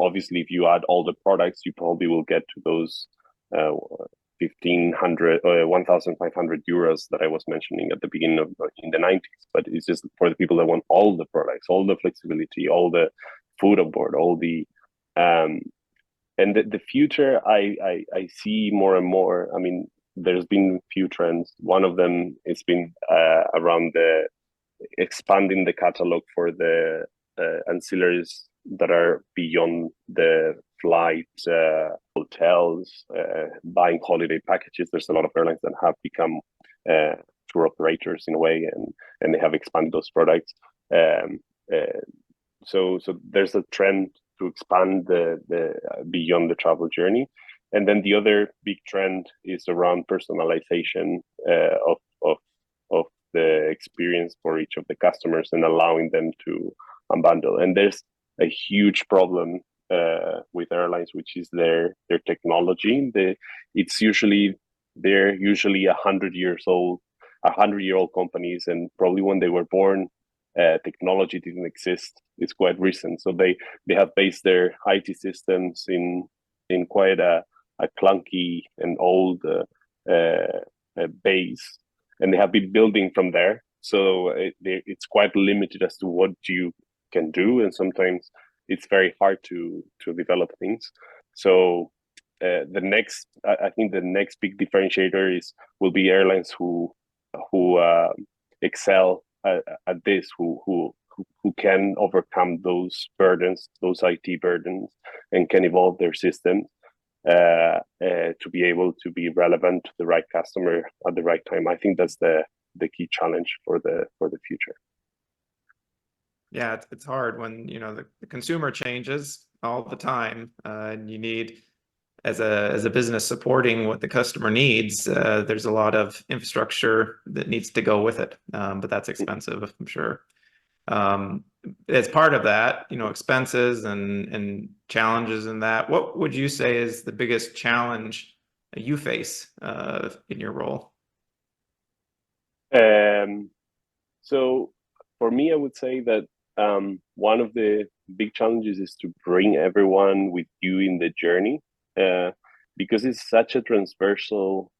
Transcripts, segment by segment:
Obviously, if you add all the products, you probably will get to those 1,500 or 1,500 euros that I was mentioning at the beginning of in the 90s. But it's just for the people that want all the products, all the flexibility, all the food on board, all the and the future I see more and more. I mean, there's been few trends. One of them has been around the expanding the catalog for the ancillaries that are beyond the flight, hotels, buying holiday packages. There's a lot of airlines that have become tour operators in a way, and they have expanded those products. Um, uh, so there's a trend to expand the beyond the travel journey, and then the other big trend is around personalization of the experience for each of the customers and allowing them to unbundle. And there's a huge problem with airlines, which is their technology. They're usually 100 years old, 100-year-old companies, and probably when they were born, technology didn't exist. It's quite recent, so they have based their IT systems in quite a clunky and old base, and they have been building from there. So it's quite limited as to what you can do, and sometimes it's very hard to develop things. So I think the next big differentiator will be airlines who excel at this, who can overcome those burdens, those IT burdens, and can evolve their systems to be able to be relevant to the right customer at the right time. I think that's the key challenge for the future. Yeah, it's hard when the consumer changes all the time, and you need as a business supporting what the customer needs. There's a lot of infrastructure that needs to go with it, but that's expensive, I'm sure. As part of that, expenses and challenges in that, what would you say is the biggest challenge you face in your role? So for me, I would say that one of the big challenges is to bring everyone with you in the journey, because it's such a transversal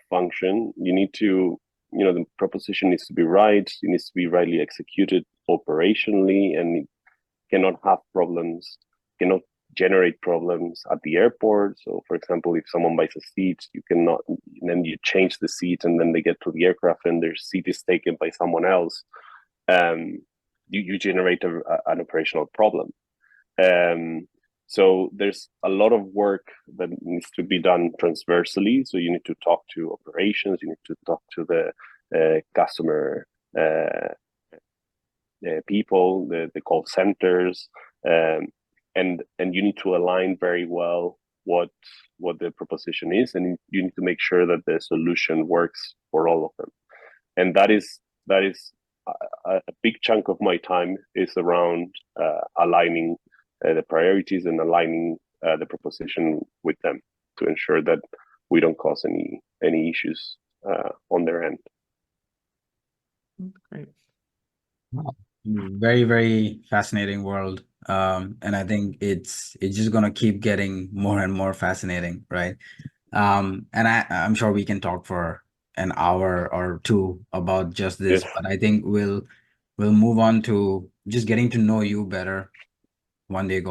function. You need to, the proposition needs to be right. It needs to be rightly executed operationally, and it cannot have problems, cannot generate problems at the airport. So, for example, if someone buys a seat, you cannot, and then you change the seat, and then they get to the aircraft and their seat is taken by someone else. You generate an operational problem. So there's a lot of work that needs to be done transversally. So you need to talk to operations, you need to talk to the customer people, the call centers, and you need to align very well what the proposition is, and you need to make sure that the solution works for all of them. And that is a big chunk of my time is around aligning the priorities and aligning the proposition with them to ensure that we don't cause any issues on their end. Great. Wow. Very, very fascinating world. And I think it's just gonna keep getting more and more fascinating, right? And I'm sure we can talk for an hour or two about just this, Yes. but I think we'll move on to just getting to know you better one day